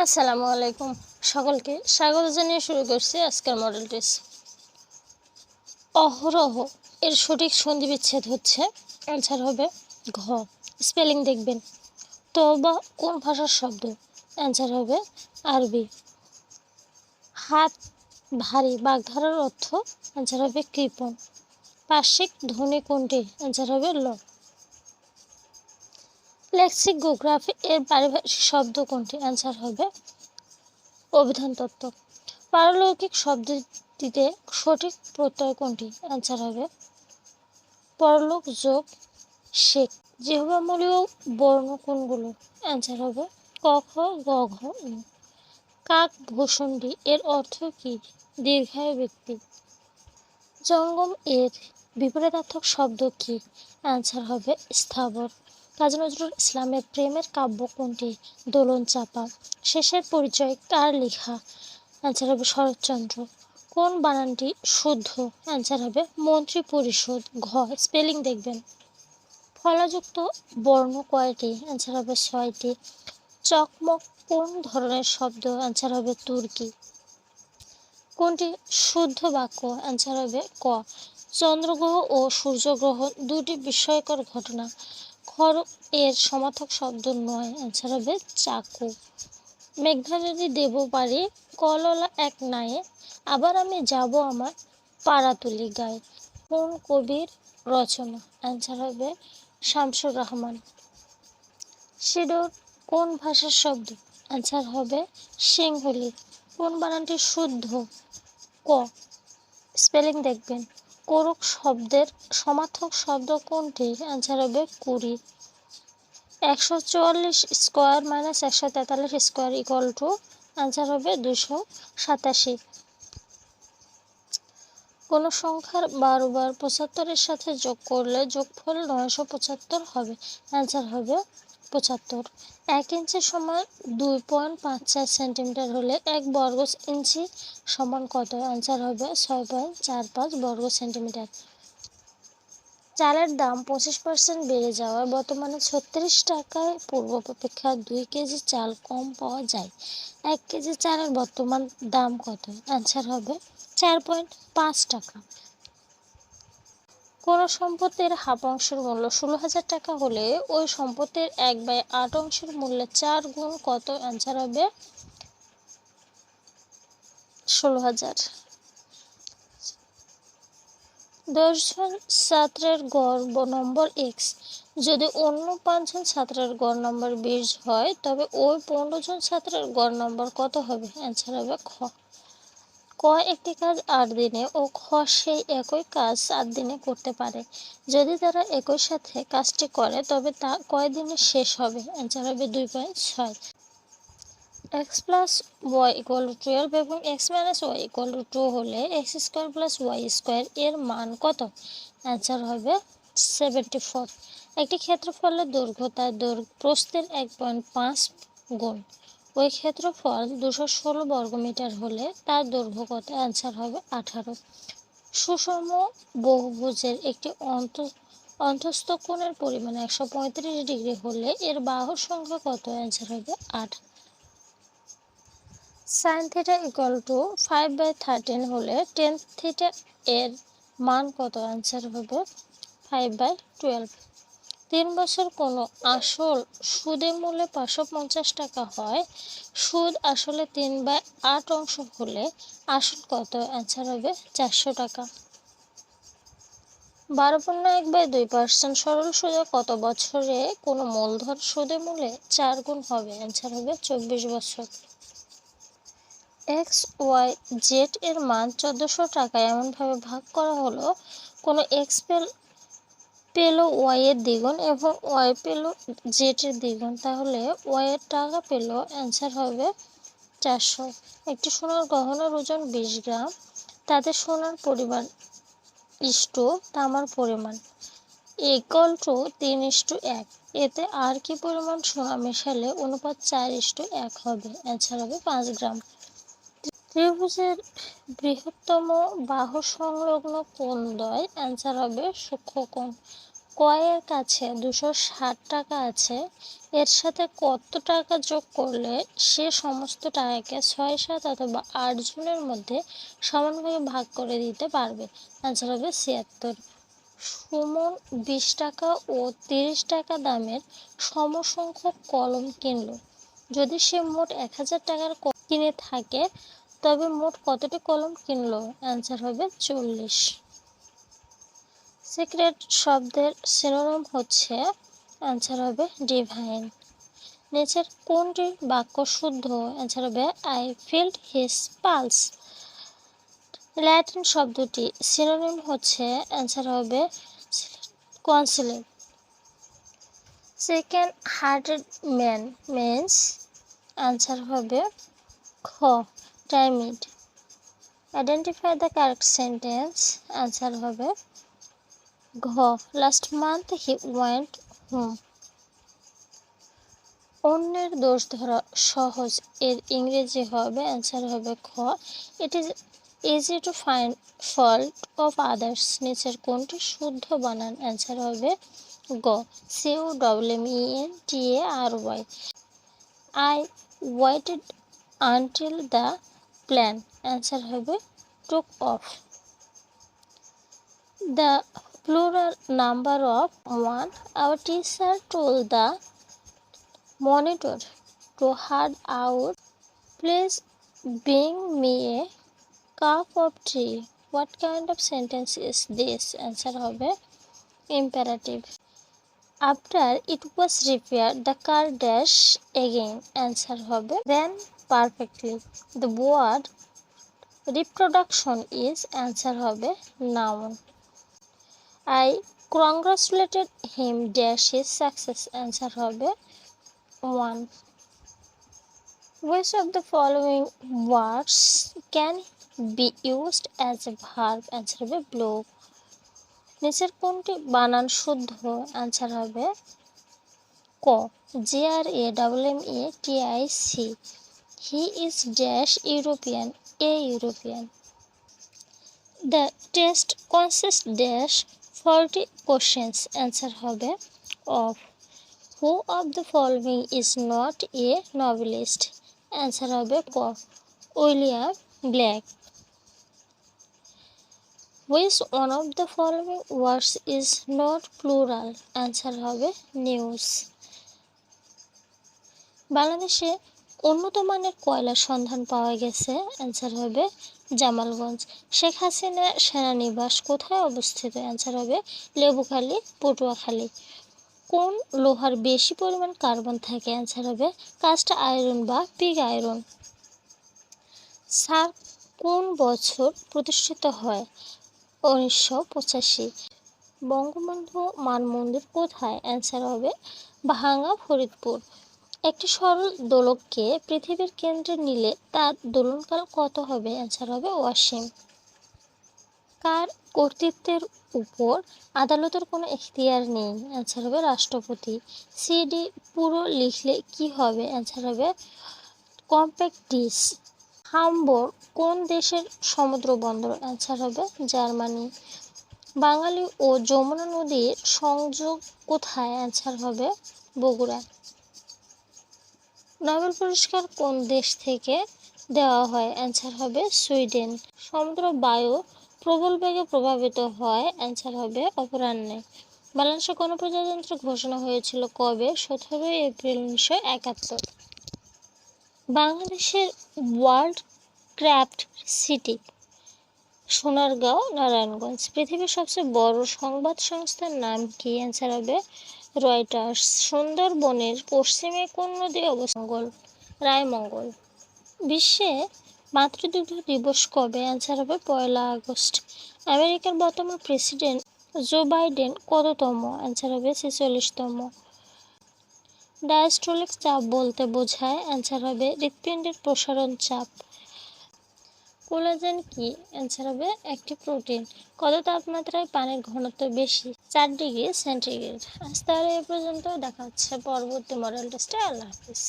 আসসালামু আলাইকুম সকলকে স্বাগত জানিয়ে শুরু করছি আজকের মডেল টেস্ট। অহরহ এর সঠিক সন্ধি বিচ্ছেদ হচ্ছে, অ্যান্সার হবে ঘ। স্পেলিং দেখবেন। তওবা কোন ভাষার শব্দ? অ্যান্সার হবে আরবি। হাত ভারী বাগধারার অর্থ? অ্যান্সার হবে কৃপণ। পার্শ্বিক ধ্বনি কোনটি? অ্যান্সার হবে ল। লেক্সিকোগ্রাফি এর পারিভাষিক শব্দ কোনটি? অ্যান্সার হবে অভিধান তত্ত্ব। পারলৌকিক শব্দটিতে সঠিক প্রত্যয় কোনটি? অ্যান্সার হবে পরলোক যোগ শেখ। জিহ্বামূলীয় বর্ণ কোনগুলো? অ্যান্সার হবে ক, খ, গ, ঘ, ঙ। কাক ভূষণ্ডী এর অর্থ কি? দীর্ঘায়ু ব্যক্তি। জঙ্গম এর বিপরীতার্থক শব্দ কি? অ্যান্সার হবে স্থাবর। কাজী নজরুল ইসলামের প্রেমের কাব্য কোনটি? দোলন চাপা। শেষের পরিচয় কার লেখা? অ্যান্সার হবে শরৎচন্দ্র। কোন বানানটি শুদ্ধ? অ্যান্সার হবে মন্ত্রী পরিষদ। ঘ। স্পেলিং দেখবেন। ফলাযুক্ত বর্ণ কয়টি? অ্যান্সার হবে 6টি। চকমক কোন ধরনের শব্দ? অ্যান্সার হবে তুর্কি। কোনটি শুদ্ধ বাক্য? অ্যান্সার হবে ক। চন্দ্রগ্রহ ও সূর্যগ্রহণ দুটি বিস্ময়কর ঘটনা। খড়গ এর সমার্থক শব্দ নয়। অ্যান্সার হবে চাকু। মেঘনা যদি দেব পারি কললা এক নায়ে, আবার আমি যাব আমার পাড়াতুলি গায়ে। কোন কবির রচনা? অ্যান্সার হবে শামসুর রহমান। সিডর কোন ভাষার শব্দ? অ্যান্সার হবে সিংহলি। কোন বানানটি শুদ্ধ? ক। স্পেলিং দেখবেন। কোরক শব্দের সমার্থক শব্দ কোনটি? অ্যান্সার হবে কুড়ি। 144 square minus 143 square equal to? Answer হবে 287। কোন সংখ্যার 12 বার 75-এর সাথে যোগ করলে যোগফল 975 হবে? অ্যান্সার হবে 75। 1 ইঞ্চি সমান 2.54 সেন্টিমিটার হলে 1 বর্গ ইঞ্চি সমান কত? অ্যান্সার হবে 6.45 বর্গ সেন্টিমিটার। চালের দাম 25% বেড়ে যাওয়ায় বর্তমানে 36 টাকায় পূর্ব অপেক্ষা 2 কেজি চাল কম পাওয়া যায়। 1 কেজি চালের বর্তমান দাম কত? অ্যান্সার হবে 4.5 টাকা। কোন সম্পত্তির হাফ অংশের মূল্য 16,000 টাকা হলে ওই সম্পত্তির 1/8 অংশের মূল্যের 4 গুণ কত? অ্যান্সার হবে 16,000। 10 জন ছাত্রের গড় নম্বর x যদি অন্য 5 জন ছাত্রের গড় নম্বর 20 হয় তবে ওই 15 জন ছাত্রের গড় নম্বর কত হবে? অ্যান্সার হবে খ। ক একটি কাজ 8 দিনে ও খ সেই একই কাজ 7 দিনে করতে পারে। যদি তারা একই সাথে কাজটি করে তবে তা কয় দিনে শেষ হবে? অ্যান্সার হবে 2.6। x plus Y equal to 12 এবং x minus Y equal to 2 হলে x square plus Y square এর মান কত? অ্যান্সার হবে 74। একটি ক্ষেত্রফলের দৈর্ঘ্য তার প্রস্থের 1.5 গুণ। ওই ক্ষেত্রফল 216 বর্গমিটার হলে তার দৈর্ঘ্য কত? অ্যান্সার হবে 18। সুষম বহুভুজের একটি অন্তঃস্থ কোণের পরিমাণ 135 ডিগ্রি হলে এর বাহুর সংখ্যা কত? অ্যান্সার হবে 8। sin থিটা ইকুয়াল টু 5/13 হলে tan থিটা এর মান কত? অ্যান্সার হবে 5/12। 3 বছর কোনো আসল সুদের মূল্যে 550 টাকা হয়, সুদ আসলে 3/8 অংশ হলে আসল কত? অ্যান্সার হবে 400 টাকা। 12.1/2% সরল সুদে কত বছরে কোনো মূলধন সুদের মূল্যে 4 গুণ হবে? অ্যান্সার হবে 24 বছর। এক্স ওয়াই জেড এর মান 1400 টাকা এমনভাবে ভাগ করা হলো কোনো এক্স পেল ওয়াই এর দ্বিগুণ এবং ওয়াই পেল জেড এর দ্বিগুণ, তাহলে ওয়াই এর টাকা পেল। অ্যান্সার হবে 400। একটি সোনার গহনার ওজন 20 গ্রাম, তাতে সোনার পরিমাণ ইস্টু তামার পরিমাণ ইকুয়াল টু 3:1। এতে আর কি পরিমাণ সোনা মেশালে অনুপাত 4:1 হবে? অ্যান্সার হবে 5 গ্রাম। ত্রিভুজের বৃহত্তম বাহু সংলগ্ন কোণ দ্বয়? অ্যান্সার হবে সূক্ষ্মকোণ। ক এর কাছে 260 টাকা আছে, এর সাথে কত টাকা যোগ করলে সে সমস্ত টাকাকে 6, 7 অথবা 8 জনের মধ্যে সমানভাবে ভাগ করে দিতে পারবে? অ্যান্সার হবে 76। সুমন 20 টাকা ও 30 টাকা দামের সমসংখ্যক কলম কিনল। যদি সে মোট 1000 টাকার কিনে থাকে তবে মোট কতটি কলম কিনল? অ্যান্সার হবে 40। সিক্রেট শব্দের সিনোনিম হচ্ছে, অ্যান্সার হবে ডিভাইন। নিচের কোনটি বাক্য শুদ্ধ? অ্যান্সার হবে I felt his pulse. Latin শব্দটি সিনোনিম হচ্ছে, অ্যান্সার হবে conciliate. Second hearted man means, answer হবে খ timid. Identify the correct sentence, answer হবে ঘ last month he went home. অন্যের দোষ ধরা সহজ এর ইংরেজি হবে, অ্যান্সার হবে খ it is easy to find fault of others. নিচের কোনটি শুদ্ধ বানান? অ্যান্সার হবে গ COWMENTARY। I waited until the plan, answer হবে took off. The plural number of 1, our teacher told the monitor to hard out, please bring me a cup of tea. What kind of sentence is this? Answer হবে imperative. After it was repaired, the car dash again. Answer হবে ran perfectly. The word reproduction is, answer হবে noun. I congratulated him dash his success. Answer হবে 1. Which of the following words can be used as a verb? Answer হবে blow. নিচের কোনটি বানান শুদ্ধ? Answer হবে ক GRAMMATIC। He is dash European, a European. The test consists dash 40 questions. Answer হবে of. Who of the following is not a novelist? Answer হবে ক William Blake. Which one of the following words is not plural? Answer হবে news. বাংলাদেশে উন্নত মানের কয়লার সন্ধান পাওয়া গেছে? অ্যান্সার হবে জামালগঞ্জ। শেখ হাসিনা সেনানিবাস কোথায় অবস্থিত? অ্যান্সার হবে লেবুখালী, পটুয়াখালী। কোন লোহার বেশি পরিমাণ কার্বন থাকে? অ্যান্সার হবে কাস্ট আয়রন বা পিগ আয়রন। সার্ক কোন বছর প্রতিষ্ঠিত হয়? 1985। বঙ্গবন্ধু মানমন্দির কোথায়? অ্যান্সার হবে ভাঙা ফরিদপুর। একটি সরল দোলককে পৃথিবীর কেন্দ্রে নিলে তার দোলনকাল কত হবে? অ্যান্সার হবে অসীম। কার কর্তৃত্বের উপর আদালতের কোনো এখতিয়ার নেই? অ্যান্সার হবে রাষ্ট্রপতি। সিডি পুরো লিখলে কি হবে? অ্যান্সার হবে কম্প্যাক্ট ডিস্ক। হামবুর্গ কোন দেশের সমুদ্র বন্দর? অ্যান্সার হবে জার্মানি। বাঙালি ও যমুনা নদীর সংযোগ কোথায়? অ্যান্সার হবে বগুড়া। নোবেল পুরস্কার কোন দেশ থেকে দেওয়া হয়? অ্যান্সার হবে সুইডেন। সমুদ্র বায়ু প্রবল বেগে প্রভাবিত হয়? অ্যান্সার হবে অপরাহ্নে। বাংলাদেশে গণপ্রজাতন্ত্র ঘোষণা হয়েছিল কবে? 17 এপ্রিল 1971। বাংলাদেশের world craft city Sonargaon, Narayanganj. পৃথিবীর সবচেয়ে বড় সংবাদ সংস্থার নাম কি? অ্যান্সার হবে রয়টার্স। সুন্দরবনের পশ্চিমে কোন নদী অবস্থান? রায়মঙ্গল। বিশ্বে মাতৃদুগ্ধ দিবস কবে? অ্যান্সার হবে 1 আগস্ট। আমেরিকার বর্তমান প্রেসিডেন্ট জো বাইডেন কততম? অ্যান্সার হবে 46তম। ডায়াস্টোলিক চাপ বলতে বোঝায়? অ্যান্সার হবে হৃৎপিণ্ডের প্রসারণ চাপ। কোলাজেন কি? অ্যান্সার হবে একটি প্রোটিন। কত তাপমাত্রায় পানির ঘনত্ব বেশি? 4 ডিগ্রি সেন্টিগ্রেড। আজ তাহলে এ পর্যন্ত, দেখা হচ্ছে পরবর্তী মডেল টেস্টে। আল্লাহ হাফিজ।